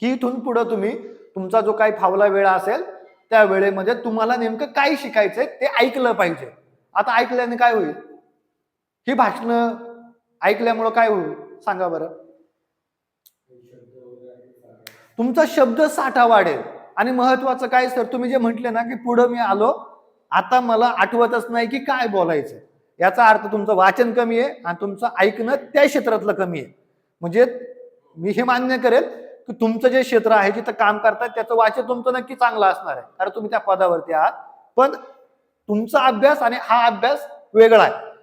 की इथून पुढे तुम्ही तुमचा जो काही फावला वेळ असेल त्या वेळेमध्ये तुम्हाला नेमकं काय शिकायचंय ते ऐकलं पाहिजे. आता ऐकल्याने काय होईल? ही भाषणं ऐकल्यामुळं काय होईल सांगा बरं? तुमचा शब्द साठा वाढेल. आणि महत्वाचं काय सर, तुम्ही जे म्हटले ना की पुढे मी आलो, आता मला आठवतच नाही की काय बोलायचं. याचा अर्थ तुमचं वाचन कमी आहे आणि तुमचं ऐकणं त्या क्षेत्रातलं कमी आहे. म्हणजे मी हे मान्य करेल की तुमचं जे क्षेत्र आहे जिथं काम करतात त्याचं वाचन तुमचं नक्की चांगलं असणार आहे, कारण तुम्ही त्या पदावरती आहात. पण तुमचा अभ्यास आणि हा अभ्यास वेगळा आहे.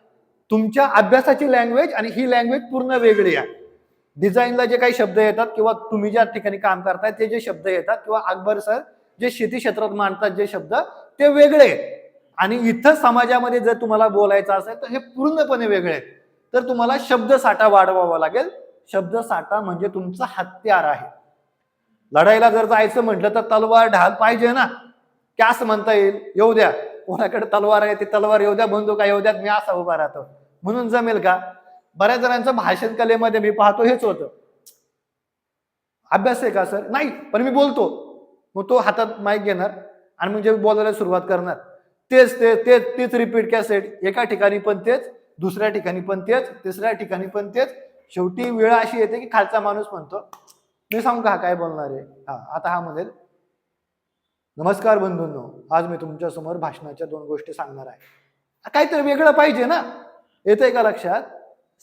तुमच्या अभ्यासाची लँग्वेज आणि ही लँग्वेज पूर्ण वेगळी आहे. डिझाईनला जे काही शब्द येतात किंवा तुम्ही ज्या ठिकाणी काम करताय ते जे शब्द येतात किंवा अकबर सर जे शेती क्षेत्रात मांडतात जे शब्द ते वेगळे आहेत. आणि इथं समाजामध्ये जर तुम्हाला बोलायचं असेल तर हे पूर्णपणे वेगळे आहेत. तर तुम्हाला शब्द साठा वाढवावा लागेल. शब्द साठा म्हणजे तुमचं हत्यार आहे. लढाईला जर जायचं म्हटलं तर तलवार ढाल पाहिजे ना, की असं म्हणता येईल येऊ द्या कोणाकडे तलवार आहे ती तलवार येऊ द्या, बंदूक येऊ द्या, मी असा उभा राहतो म्हणून जमेल का? बऱ्याच जणांचं भाषण कलेमध्ये मी पाहतो हेच होतं. अभ्यास आहे का सर? नाही, पण मी बोलतो. मग तो हातात माईक घेणार आणि म्हणजे बोलायला सुरुवात करणार. तेच रिपीट कॅसेट, एका ठिकाणी पण तेच, दुसऱ्या ठिकाणी पण तेच, तिसऱ्या ठिकाणी पण तेच. शेवटी वेळ अशी येते की खालचा माणूस म्हणतो मी सांगू का काय बोलणार आहे? आता हा म्हणेल नमस्कार बंधूंनो, आज मी तुमच्या समोर भाषणाच्या 2 गोष्टी सांगणार आहे. काहीतरी वेगळं पाहिजे ना. येतंय का लक्षात?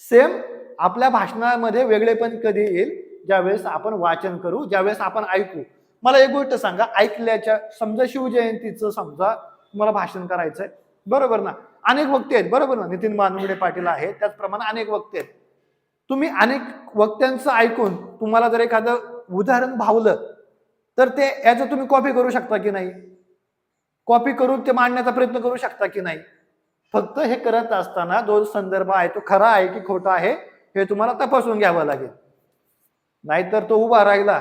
सेम आपल्या भाषणामध्ये वेगळेपण कधी येईल? ज्यावेळेस आपण वाचन करू, ज्यावेळेस आपण ऐकू. मला एक गोष्ट सांगा, ऐकल्याच्या समजा शिवजयंतीचं समजा तुम्हाला भाषण करायचंय, बरोबर ना? अनेक वक्ते आहेत, बरोबर ना? नितीन मानगुडे पाटील आहेत, त्याचप्रमाणे अनेक वक्ते आहेत. तुम्ही अनेक वक्त्यांचं ऐकून तुम्हाला जर एखादं उदाहरण भावलं तर ते याचं तुम्ही कॉपी करू शकता की नाही? कॉपी करून ते मांडण्याचा प्रयत्न करू शकता की नाही? फक्त हे करत असताना जो संदर्भ आहे तो खरा आहे की खोटा आहे हे तुम्हाला तपासून घ्यावं लागेल. नाहीतर तो उभा राहिला,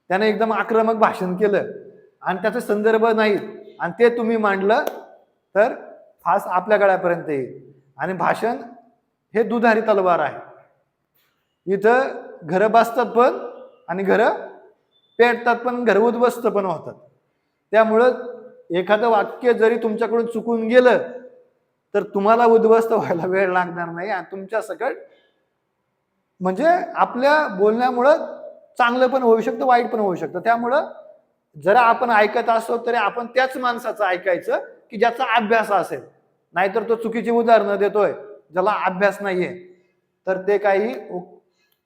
त्याने एकदम आक्रमक भाषण केलं आणि त्याचा संदर्भ नाही आणि ते तुम्ही मांडलं तर फास आपल्या गळ्यापर्यंत येईल. आणि भाषण हे दुधारी तलवार आहे. इथं घरं बसतात पण आणि घरं पेटतात पण, घर उद्ध्वस्त पण होतात. त्यामुळं एखादं वाक्य जरी तुमच्याकडून चुकून गेलं तर तुम्हाला उद्ध्वस्त व्हायला वेळ लागणार नाही आणि तुमच्या सकट म्हणजे आपल्या बोलण्यामुळं चांगलं पण होऊ शकतं, वाईट पण होऊ शकतं. त्यामुळं जरा आपण ऐकत असतो तरी आपण त्याच माणसाचं ऐकायचं की ज्याचा अभ्यास असेल. नाहीतर तो चुकीची उदाहरणं देतोय, ज्याला अभ्यास नाहीये, तर ते काही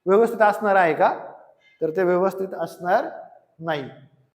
व्यवस्थित असणार आहे का? तर ते व्यवस्थित असणार नाही.